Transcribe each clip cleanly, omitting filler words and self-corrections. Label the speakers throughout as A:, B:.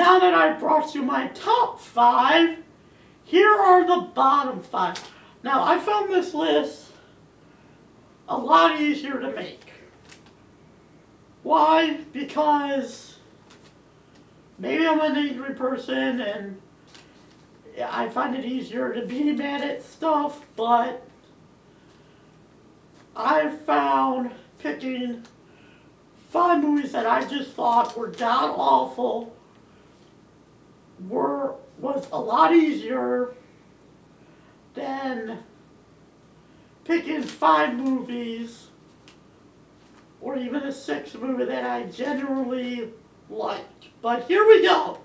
A: now that I brought you my top 5, here are the bottom 5. Now, I found this list a lot easier to make. Why? Because maybe I'm an angry person and I find it easier to be mad at stuff, but I found picking 5 movies that I just thought were god awful was a lot easier than picking 5 movies or even a 6th movie that I genuinely liked. But here we go.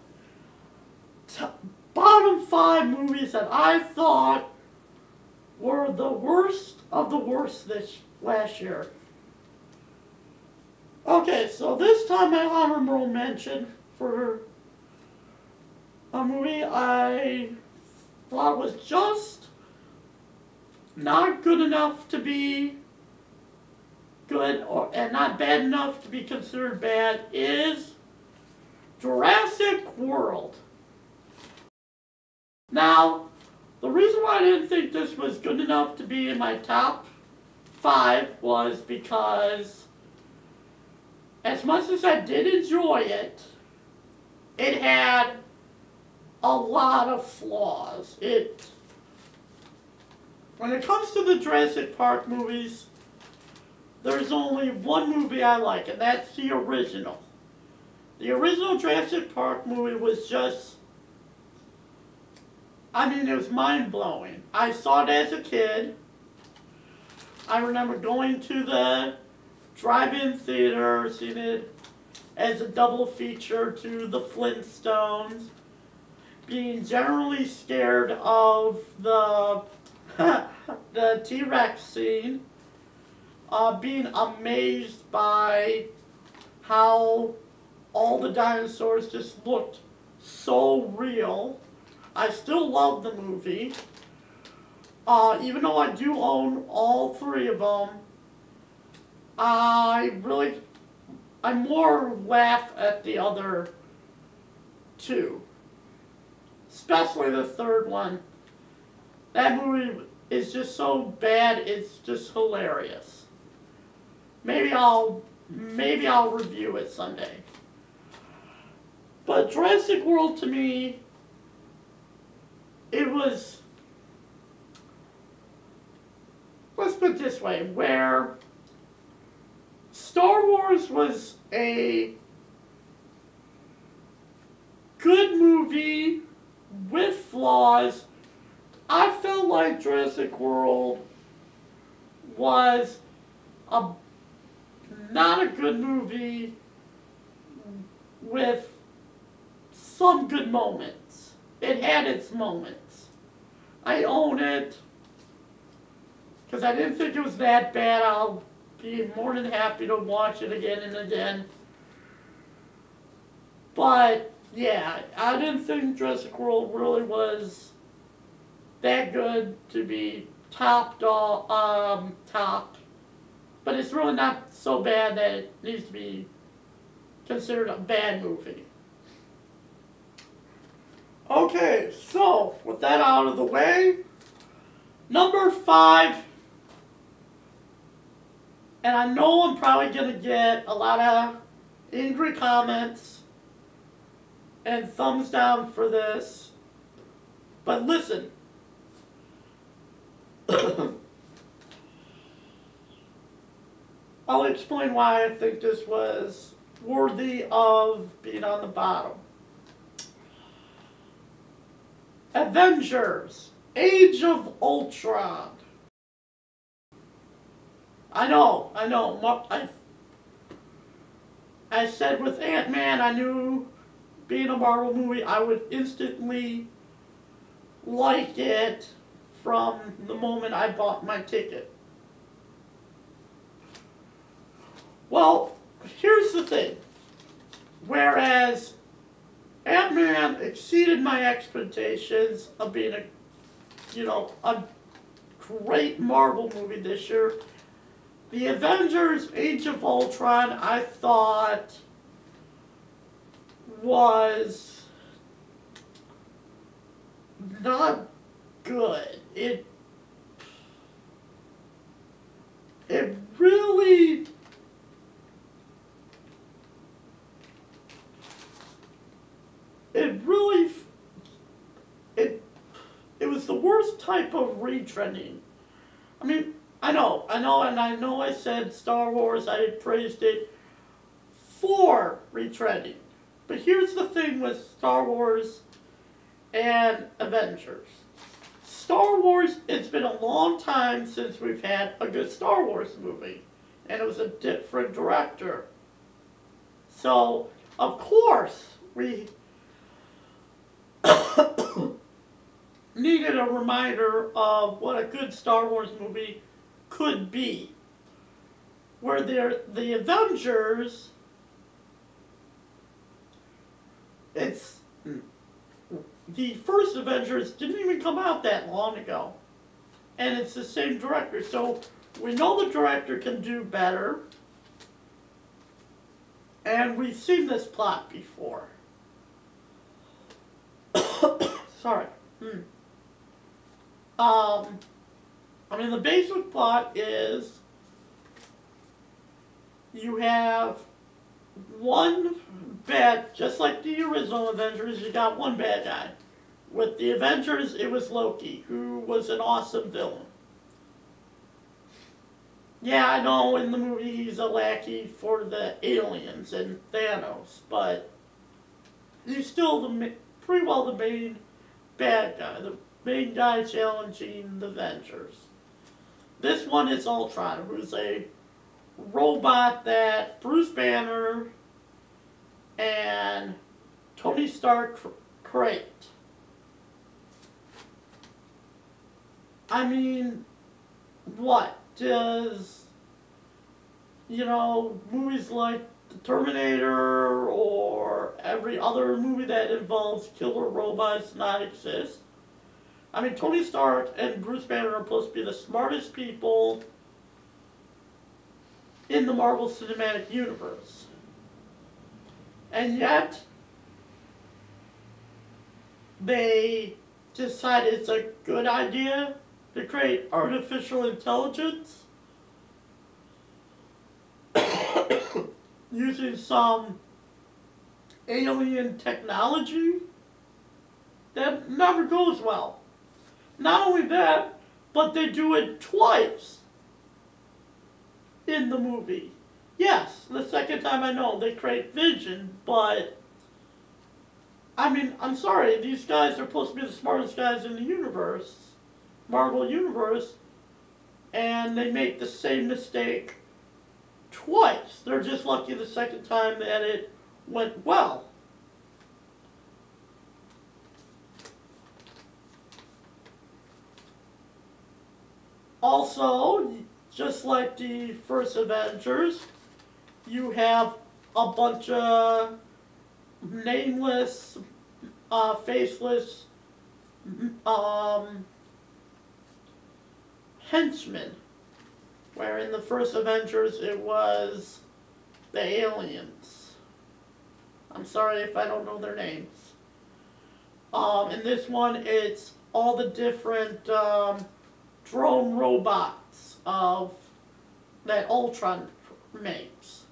A: Bottom 5 movies that I thought were the worst of the worst this last year. Okay, so this time my honorable mention for a movie I thought was just not good enough to be good and not bad enough to be considered bad is Jurassic World. Now, the reason why I didn't think this was good enough to be in my top 5 was because as much as I did enjoy it, it had a lot of flaws. When it comes to the Jurassic Park movies, there's only one movie I like, and that's the original. The original Jurassic Park movie was just, it was mind-blowing. I saw it as a kid. I remember going to the drive-in theater, seeing it as a double feature to the Flintstones, being generally scared of the the T-Rex scene, being amazed by how all the dinosaurs just looked so real. I still love the movie. Even though I do own all 3 of them, I more laugh at the other 2. Especially the 3rd one. That movie is just so bad, it's just hilarious. Maybe I'll review it someday. But Jurassic World to me, it was, let's put it this way, where Star Wars was a good movie with flaws, I felt like Jurassic World was not a good movie with some good moments. It had its moments. I own it because I didn't think it was that bad. I'll be more than happy to watch it again and again. But yeah, I didn't think Jurassic World really was that good to be top. But it's really not so bad that it needs to be considered a bad movie. Okay, so with that out of the way, number 5, and I know I'm probably going to get a lot of angry comments and thumbs down for this, but listen. I'll explain why I think this was worthy of being on the bottom. Avengers: Age of Ultron. I know. I said with Ant-Man, I knew being a Marvel movie, I would instantly like it from the moment I bought my ticket. Well, here's the thing. Whereas Ant-Man exceeded my expectations of being a great Marvel movie this year, the Avengers: Age of Ultron, I thought was not good. It really, it really, it, it was the worst type of retreading. I mean, I said Star Wars, I praised it for retreading. But here's the thing with Star Wars and Avengers. Star Wars, it's been a long time since we've had a good Star Wars movie. And it was a different director. So, of course, we needed a reminder of what a good Star Wars movie could be. Where the Avengers, the first Avengers didn't even come out that long ago. And it's the same director. So we know the director can do better. And we've seen this plot before. Sorry. I mean, the basic plot is you have one bad, just like the original Avengers, you got one bad guy. With the Avengers, it was Loki, who was an awesome villain. Yeah, I know in the movie he's a lackey for the aliens and Thanos, but he's still pretty well the main bad guy, the main guy challenging the Avengers. This one is Ultron, who's a robot that Bruce Banner and Tony Stark create. I mean, what? Does, movies like The Terminator or every other movie that involves killer robots not exist? I mean, Tony Stark and Bruce Banner are supposed to be the smartest people in the Marvel Cinematic Universe. And yet, they decide it's a good idea to create artificial intelligence using some alien technology that never goes well. Not only that, but they do it twice in the movie. Yes, the second time I know they create Vision, but I mean, I'm sorry, these guys are supposed to be the smartest guys in the universe, Marvel Universe, and they make the same mistake twice. They're just lucky the second time that it went well. Also, just like the first Avengers, you have a bunch of nameless, faceless henchmen. Where in the first Avengers it was the aliens. I'm sorry if I don't know their names. In this one it's all the different drone robots that Ultron makes.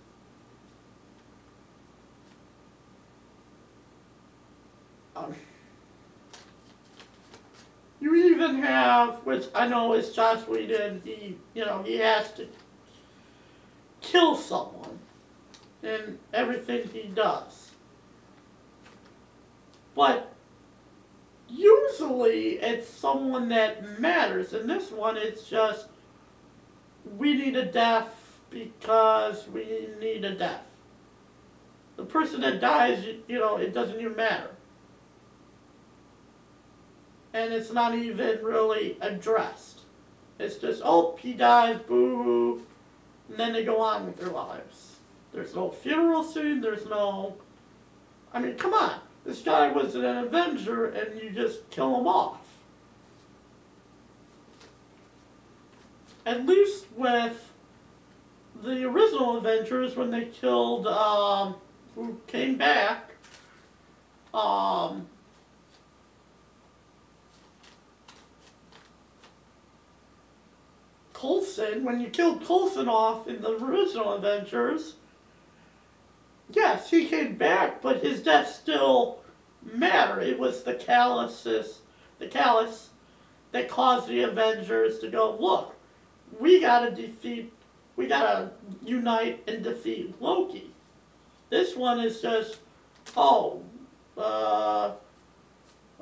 A: You even have, which I know is Joss Whedon, he has to kill someone in everything he does. But usually it's someone that matters. In this one it's just, we need a death because we need a death. The person that dies, it doesn't even matter. And it's not even really addressed. It's just, oh, he dies, boo-hoo, and then they go on with their lives. There's no funeral scene, there's no... I mean, come on. This guy was an Avenger, and you just kill him off. At least with the original Avengers, when they killed, who came back, Coulson, when you killed Coulson off in the original Avengers, yes, he came back, but his death still mattered. It was the callus that caused the Avengers to go, look, we gotta unite and defeat Loki. This one is just, oh,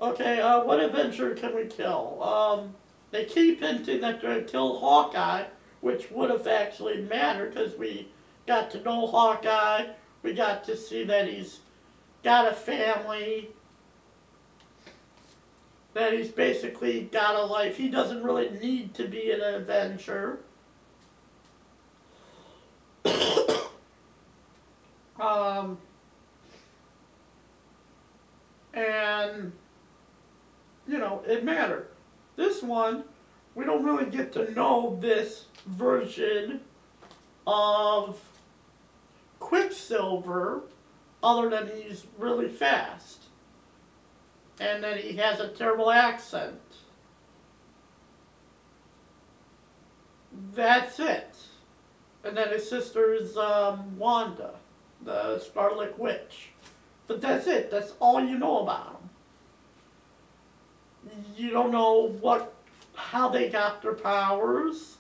A: okay, what Avenger can we kill? They keep hinting that they're gonna kill Hawkeye, which would have actually mattered because we got to know Hawkeye. We got to see that he's got a family, that he's basically got a life. He doesn't really need to be an Avenger. And, you know, it mattered. This one, we don't really get to know this version of Quicksilver other than he's really fast. And that he has a terrible accent. That's it. And then his sister is Wanda, the Scarlet Witch. But that's it. That's all you know about them. You don't know how they got their powers,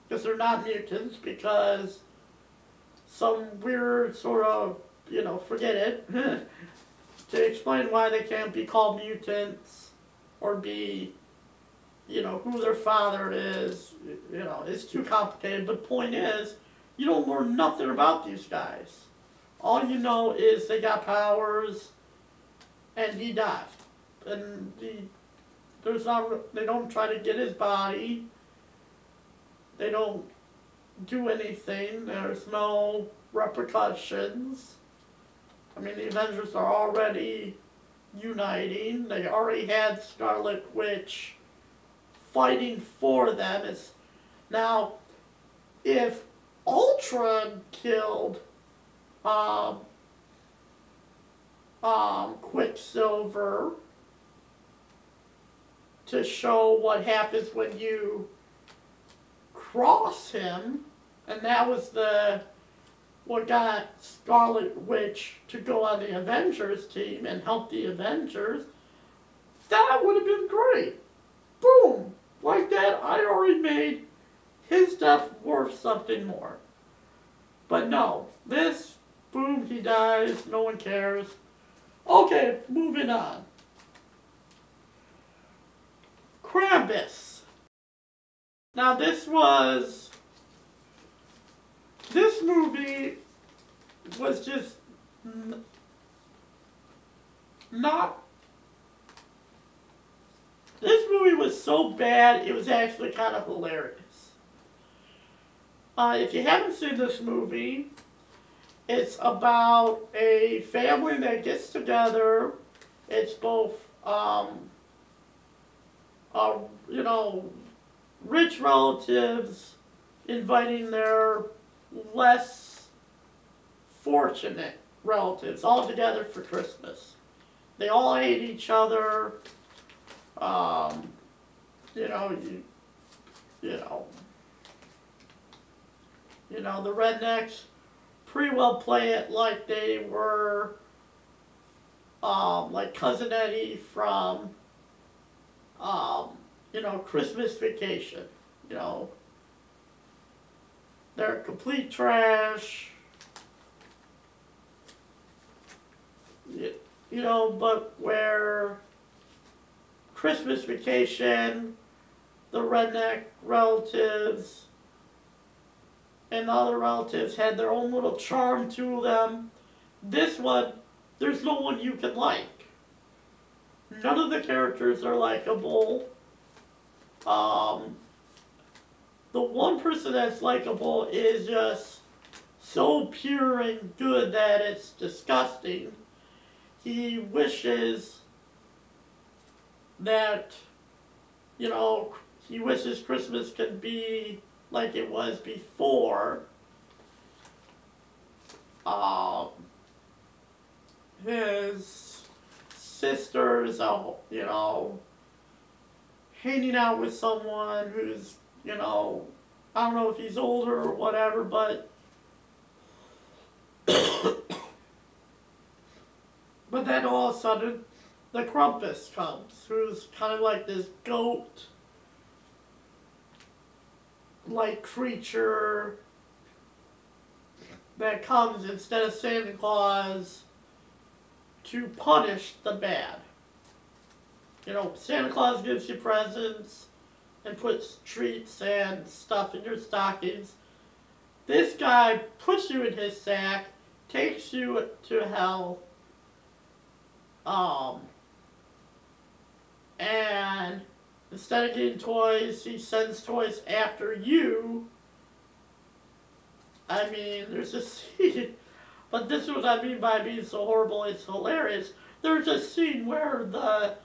A: because they're not mutants, because some weird sort of, you know, forget it, to explain why they can't be called mutants or be, you know, who their father is, you know, it's too complicated. But point is, you don't learn nothing about these guys. All you know is they got powers, and he died. And they don't try to get his body. They don't do anything. There's no repercussions. I mean, the Avengers are already uniting. They already had Scarlet Witch fighting for them. Now, if Ultron killed Quicksilver to show what happens when you cross him, and that was what got Scarlet Witch to go on the Avengers team and help the Avengers, that would have been great. Boom! Like that, I already made his death worth something more. But no, this, boom, he dies, no one cares. Okay, moving on. Krampus. Now this movie was just not, this movie was so bad, it was actually kind of hilarious. If you haven't seen this movie, it's about a family that gets together. It's both, you know, rich relatives inviting their less fortunate relatives all together for Christmas. They all hate each other. The rednecks pretty well play it like they were like Cousin Eddie from Christmas Vacation. You know, they're complete trash. But where Christmas Vacation, the redneck relatives and the other relatives had their own little charm to them. This one, there's no one you can like. None of the characters are likable. The one person that's likable is just so pure and good that it's disgusting. He wishes that, he wishes Christmas could be like it was before. His sister's, hanging out with someone who's, I don't know if he's older or whatever, but but then all of a sudden, the Krampus comes, who's kind of like this goat-like creature that comes instead of Santa Claus to punish the bad. You know, Santa Claus gives you presents and puts treats and stuff in your stockings. This guy puts you in his sack, takes you to hell, and instead of getting toys, he sends toys after you. I mean, there's a scene, but this is what I mean by being so horrible, it's hilarious. There's a scene where the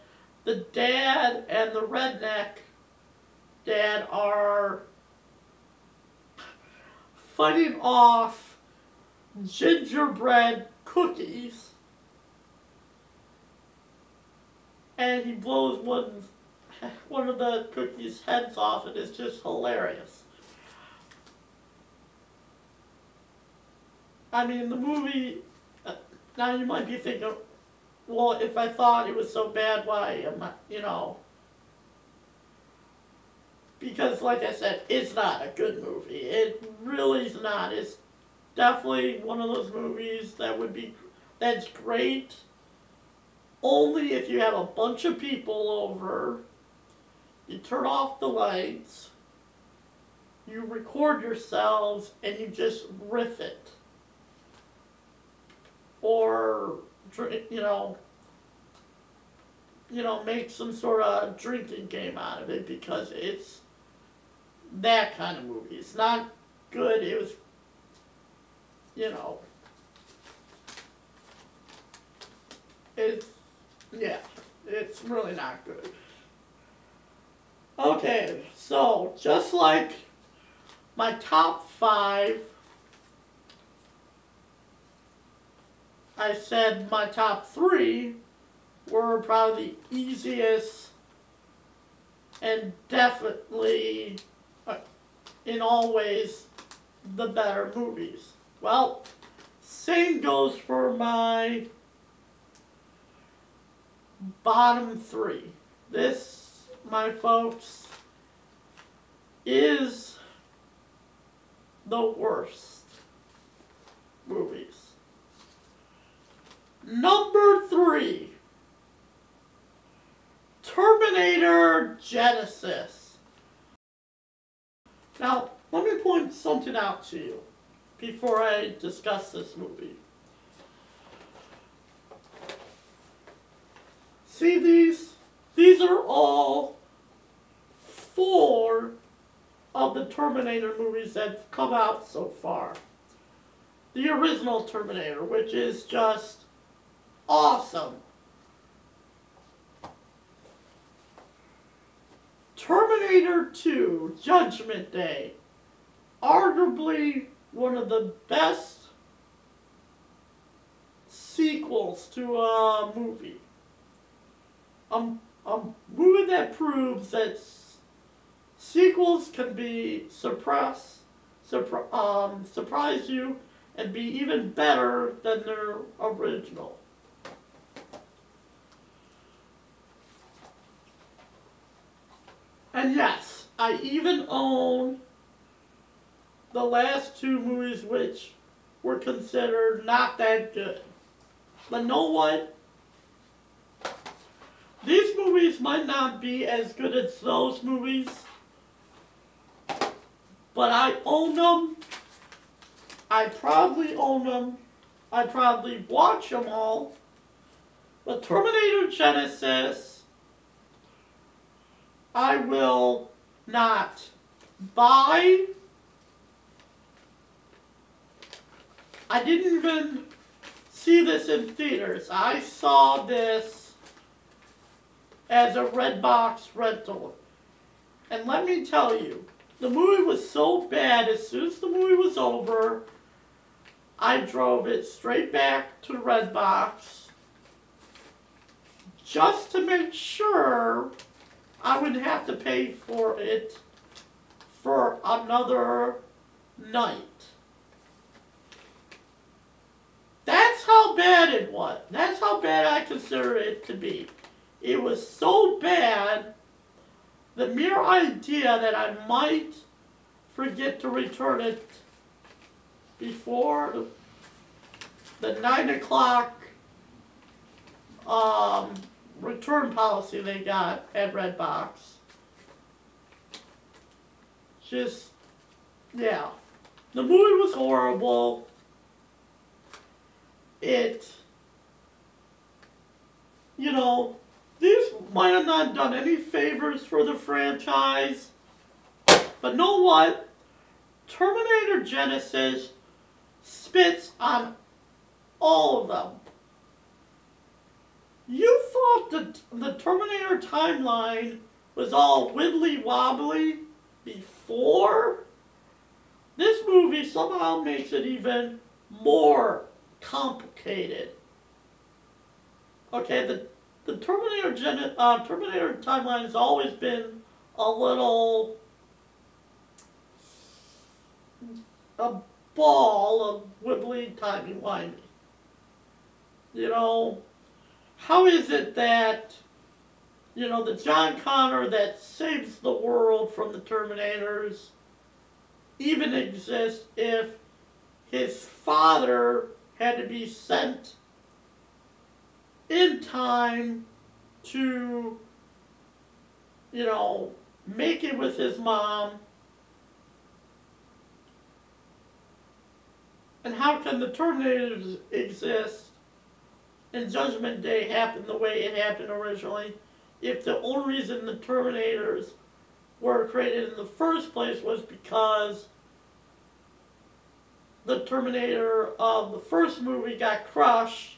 A: dad and the redneck dad are fighting off gingerbread cookies, and he blows one of the cookies' heads off, and it's just hilarious. I mean, the movie, now you might be thinking, well, if I thought it was so bad, why am I, you know? Because, like I said, it's not a good movie. It really is not. It's definitely one of those movies that's great only if you have a bunch of people over, you turn off the lights, you record yourselves, and you just riff it. Or, you know, make some sort of drinking game out of it, because it's that kind of movie. It's not good. It was, you know, it's really not good. Okay, so just like my top 5, I said my top 3 were probably the easiest and definitely, in all ways, the better movies. Well, same goes for my bottom 3. This, my folks, is the worst movies. Number 3, Terminator Genisys. Now, let me point something out to you before I discuss this movie. See these? These are all 4 of the Terminator movies that have come out so far. The original Terminator, which is just awesome. Terminator 2, Judgment Day, arguably one of the best sequels to a movie. A movie that proves that sequels can be surprise you and be even better than their original. And yes, I even own the last 2 movies, which were considered not that good. But know what? These movies might not be as good as those movies, but I own them. I probably own them. I probably watch them all. But Terminator Genisys, I will not buy. I didn't even see this in theaters. I saw this as a Redbox rental. And let me tell you, the movie was so bad, as soon as the movie was over, I drove it straight back to Redbox just to make sure I wouldn't have to pay for it for another night. That's how bad it was. That's how bad I consider it to be. It was so bad, the mere idea that I might forget to return it before the 9 o'clock return policy they got at Redbox. Just, yeah. The movie was horrible. These might have not done any favors for the franchise. But know what? Terminator Genisys spits on all of them. You thought that the Terminator timeline was all wibbly wobbly before? This movie somehow makes it even more complicated. Okay, the Terminator timeline has always been a little a ball of wibbly timey-wimey. How is it that, the John Connor that saves the world from the Terminators even exists if his father had to be sent in time to, make it with his mom? And how can the Terminators exist and Judgment Day happen the way it happened originally if the only reason the Terminators were created in the first place was because the Terminator of the first movie got crushed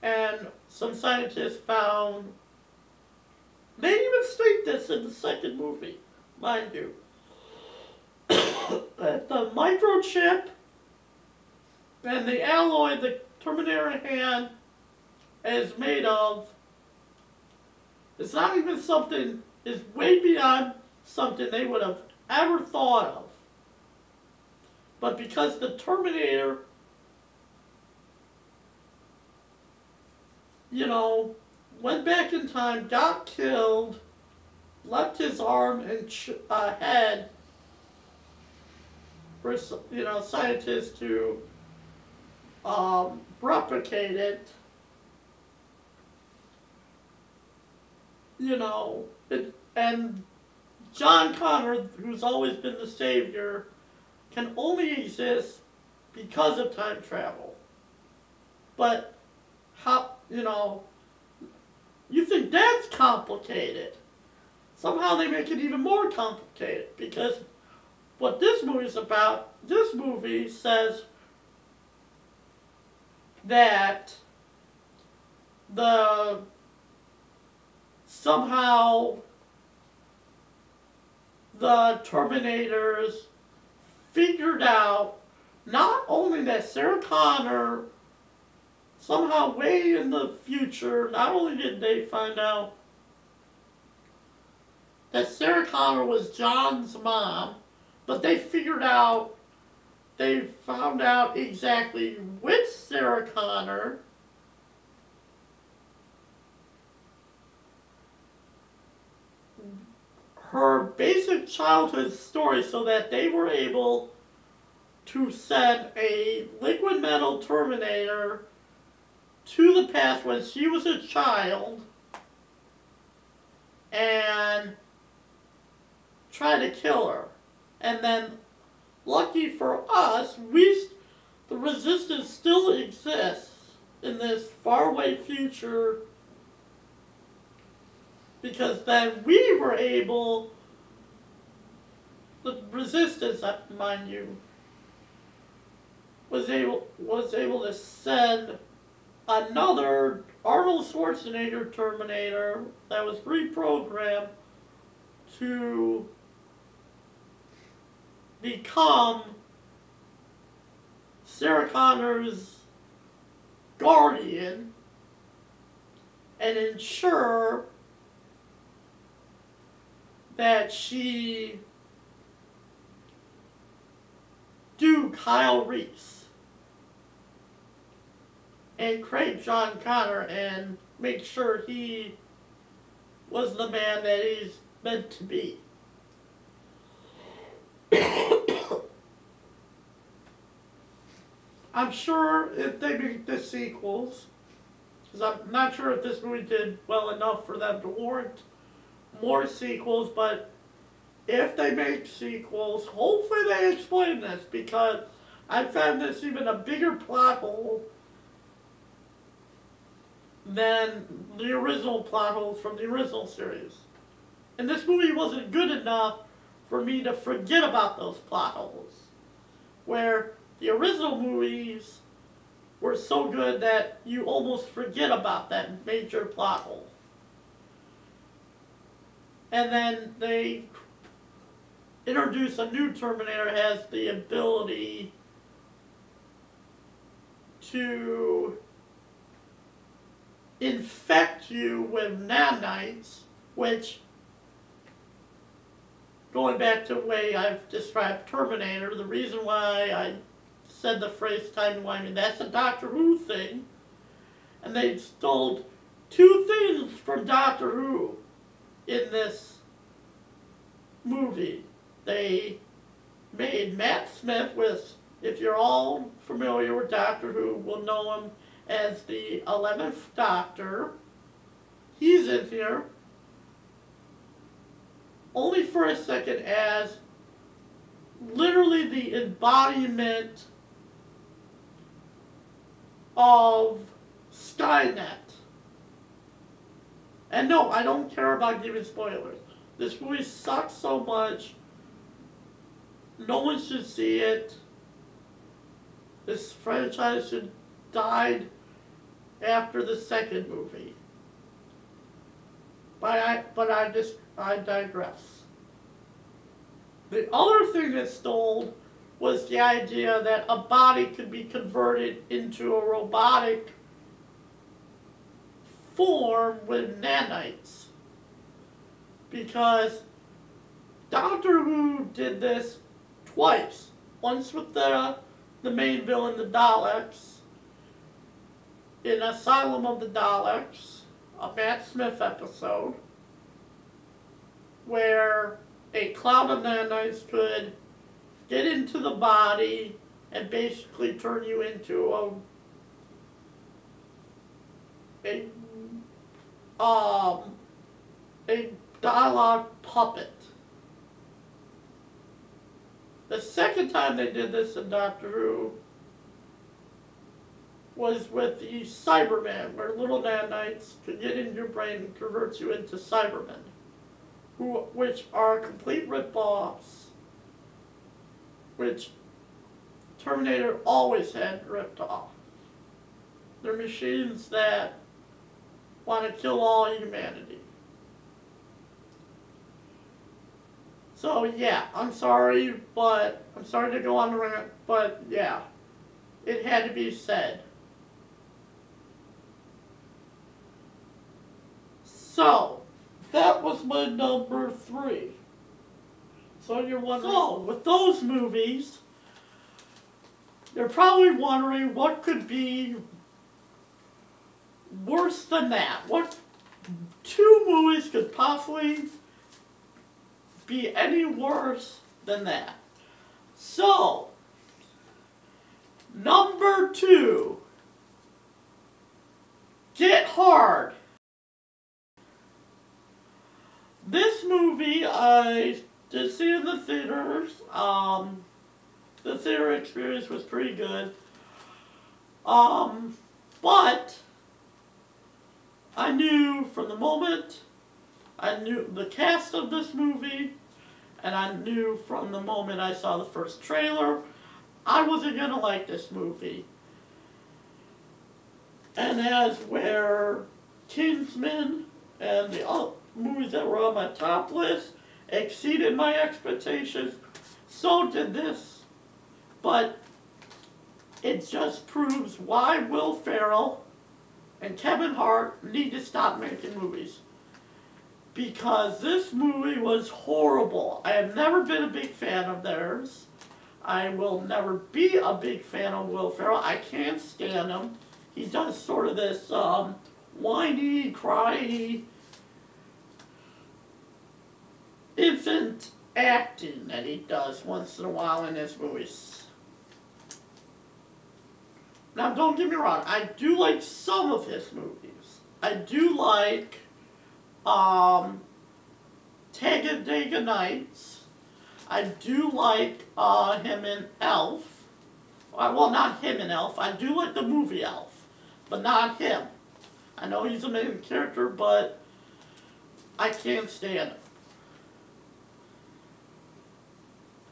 A: and some scientists found, they even state this in the second movie, mind you, that the microchip and the alloy the Terminator hand is made of, it's not even something, is way beyond something they would have ever thought of. But because the Terminator, went back in time, got killed, left his arm and head for, scientists to replicate it, and John Connor, who's always been the savior, can only exist because of time travel. But how, you think that's complicated. Somehow they make it even more complicated, because what this movie is about, this movie says that somehow the Terminators figured out not only that Sarah Connor, somehow way in the future, not only did they find out that Sarah Connor was John's mom, but they found out exactly which Sarah Connor her basic childhood story, so that they were able to send a liquid metal Terminator to the past when she was a child and try to kill her. And then, lucky for us, the Resistance still exists in this faraway future, because then we were able, the Resistance, mind you, was able to send another Arnold Schwarzenegger Terminator that was reprogrammed to become Sarah Connor's guardian and ensure that she do Kyle Reese and create John Connor and make sure he was the man that he's meant to be. I'm sure if they make the sequels, because I'm not sure if this movie did well enough for them to warrant more sequels, but if they make sequels, hopefully they explain this, because I found this even a bigger plot hole than the original plot holes from the original series. And this movie wasn't good enough for me to forget about those plot holes, where the original movies were so good that you almost forget about that major plot hole. And then they introduce a new Terminator has the ability to infect you with nanites, which, going back to the way I've described Terminator, the reason why I said the phrase timey-wimey, that's a Doctor Who thing, and they stole two things from Doctor Who in this movie. They made Matt Smith, with, if you're all familiar with Doctor Who, will know him as the 11th Doctor. He's in here, only for a second, as literally the embodiment of Skynet. And no, I don't care about giving spoilers. This movie sucks so much. No one should see it. This franchise should die after the second movie. But I digress. The other thing that stole was the idea that a body could be converted into a robotic form with nanites. Because Doctor Who did this twice. Once with the main villain, the Daleks, in Asylum of the Daleks, a Matt Smith episode, where a cloud of nanites could get into the body and basically turn you into a dialogue puppet. The second time they did this in Doctor Who was with the Cybermen, where little nanites could get in your brain and convert you into Cybermen, which are complete rip-offs, which Terminator always had ripped off. They're machines that want to kill all humanity. So yeah, I'm sorry to go on the rant, but yeah, it had to be said. So, that was my number 3. So you're wondering, so with those movies, you're probably wondering what could be worse than that. What 2 movies could possibly be any worse than that? So, number 2, Get Hard. This movie I did see in the theaters. The theater experience was pretty good. But I knew from the moment I knew the cast of this movie, and I knew from the moment I saw the first trailer, I wasn't going to like this movie. And as where Kingsman and the other movies that were on my top list exceeded my expectations, so did this. But it just proves why Will Ferrell and Kevin Hart need to stop making movies. Because this movie was horrible. I have never been a big fan of theirs. I will never be a big fan of Will Ferrell. I can't stand him. He does sort of this whiny, cryy, infant acting that he does once in a while in his movies. Now, don't get me wrong, I do like some of his movies. I do like Talladega Nights. I do like him in Elf. Well, not him in Elf. I do like the movie Elf, but not him. I know he's a main character, but I can't stand him.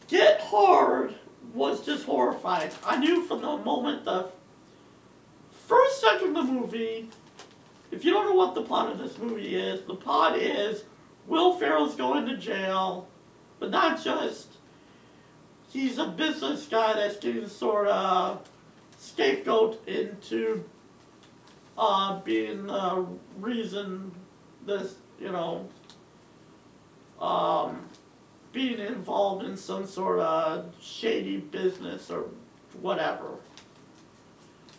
A: Get Hard was just horrifying. I knew from the moment the first second of the movie, if you don't know what the plot of this movie is, the plot is Will Ferrell's going to jail, but not just. He's a business guy that's getting sort of scapegoat into being the reason this, being involved in some sort of shady business or whatever.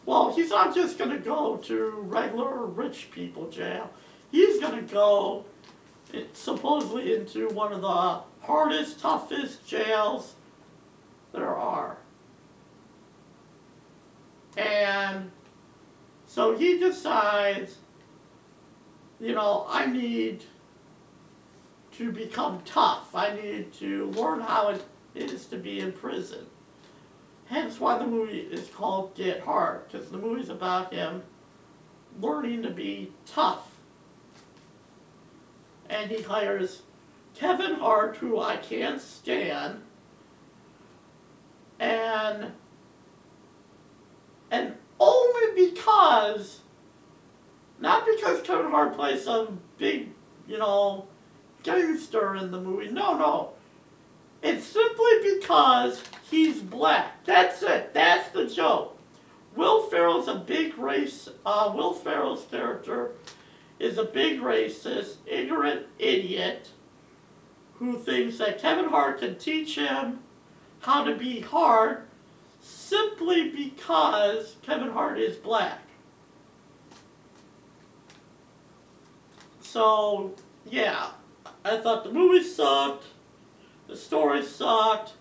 A: Well, he's not just going to go to regular rich people jail. He's going to go supposedly into one of the hardest, toughest jails there are. And so he decides, I need to become tough. I need to learn how it is to be in prison. Hence why the movie is called Get Hard, because the movie's about him learning to be tough. And he hires Kevin Hart, who I can't stand, and only because, not because Kevin Hart plays some big, gangster in the movie. No. It's simply because he's black. That's it. That's the joke. Will Ferrell's a big race. Will Ferrell's character is a big racist, ignorant idiot who thinks that Kevin Hart can teach him how to be hard simply because Kevin Hart is black. So, yeah, I thought the movie sucked, the story sucked,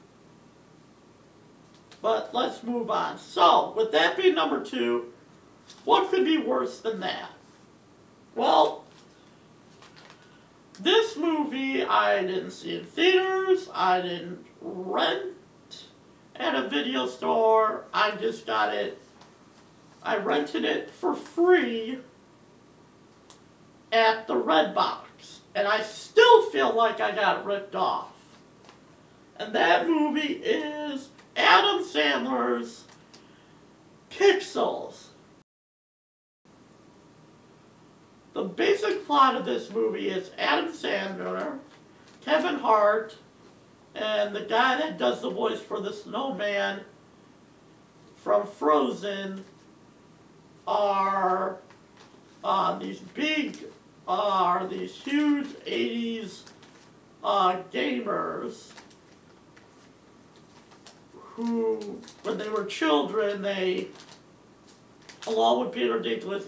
A: but let's move on. So, with that being number 2, what could be worse than that? Well, this movie I didn't see in theaters, I didn't rent at a video store, I just got it, I rented it for free at the Redbox. And I still feel like I got ripped off. And that movie is Adam Sandler's Pixels. The basic plot of this movie is Adam Sandler, Kevin Hart, and the guy that does the voice for the snowman from Frozen are these huge 80s gamers who, when they were children, they, along with Peter Dinklage,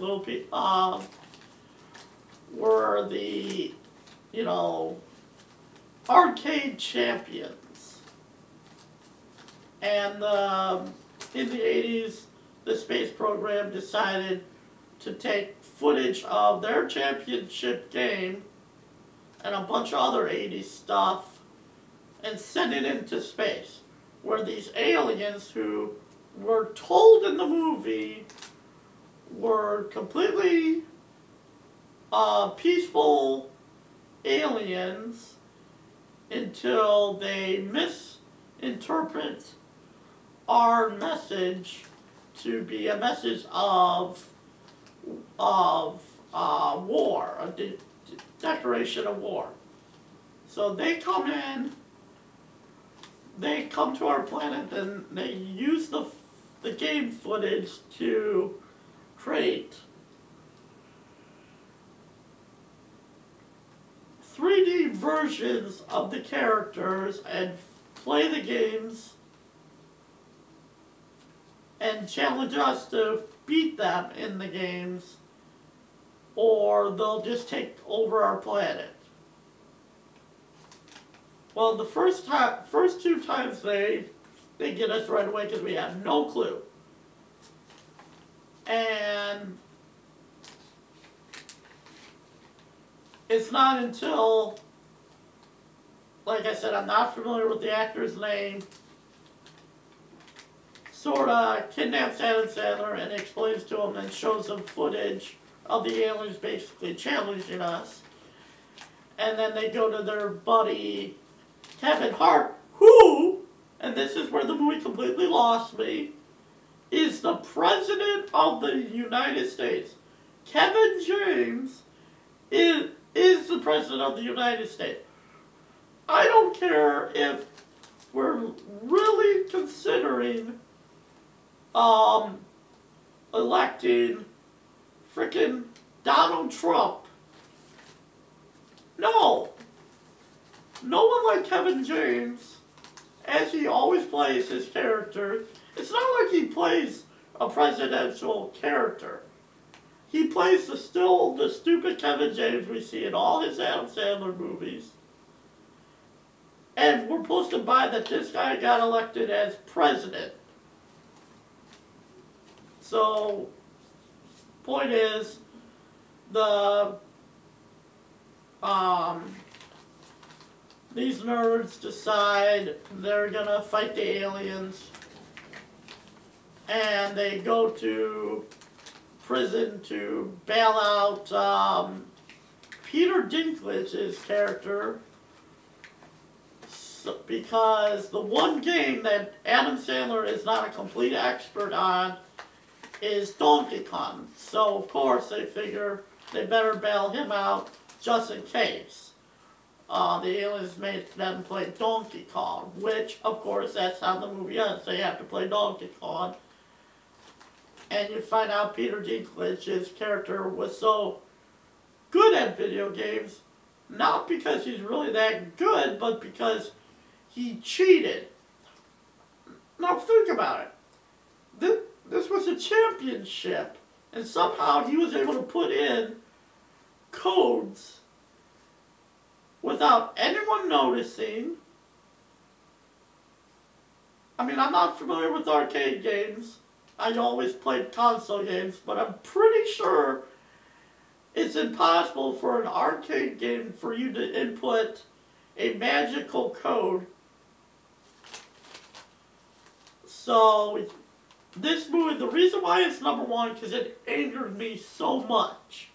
A: were the, arcade champions. And in the 80s, the space program decided to take footage of their championship game and a bunch of other 80s stuff and send it into space, where these aliens who were told in the movie were completely peaceful aliens until they misinterpret our message to be a message of war, a declaration of war. So they come in, they come to our planet, and they use the game footage to create 3D versions of the characters and play the games and challenge us to beat them in the games, or they'll just take over our planet. Well, the first two times they get us right away because we have no clue. And it's not until, like I said, I'm not familiar with the actor's name, sort of kidnaps Adam Sandler and explains to him and shows him footage of the aliens basically challenging us. And then they go to their buddy Kevin Hart, who, and this is where the movie completely lost me, is the President of the United States. Kevin James is the President of the United States. I don't care if we're really considering electing frickin' Donald Trump. No. No one like Kevin James, as he always plays his character. It's not like he plays a presidential character. He plays the stupid Kevin James we see in all his Adam Sandler movies. And we're supposed to buy that this guy got elected as president. So, point is, these nerds decide they're gonna fight the aliens, and they go to prison to bail out Peter Dinklage's character, because the one game that Adam Sandler is not a complete expert on is Donkey Kong. So, of course, they figure they better bail him out just in case. The aliens made them play Donkey Kong, which, of course, that's how the movie ends. They have to play Donkey Kong. And you find out Peter Dinklage's character was so good at video games, not because he's really that good, but because he cheated. Now, think about it. This was a championship, and somehow he was able to put in codes without anyone noticing. I mean, I'm not familiar with arcade games. I always played console games, but I'm pretty sure it's impossible for an arcade game for you to input a magical code. So, this movie, the reason why it's number one, because it angered me so much.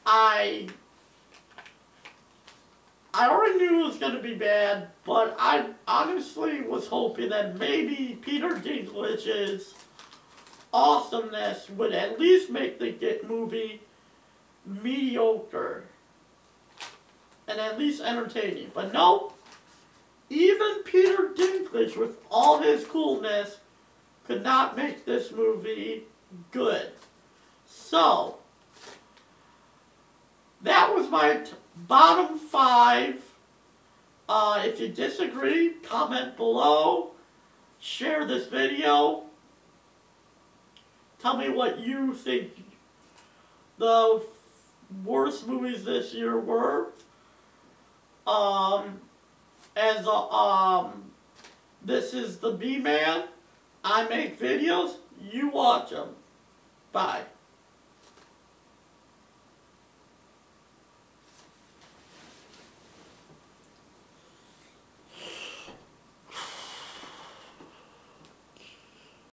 A: I already knew it was going to be bad, but I honestly was hoping that maybe Peter Dinklage's awesomeness would at least make the movie mediocre and at least entertaining. But no, even Peter Dinklage, with all his coolness, could not make this movie good. So, that was my bottom 5. If you disagree, comment below. Share this video. Tell me what you think the worst movies this year were. This is the B-Man. I make videos. You watch them. Bye.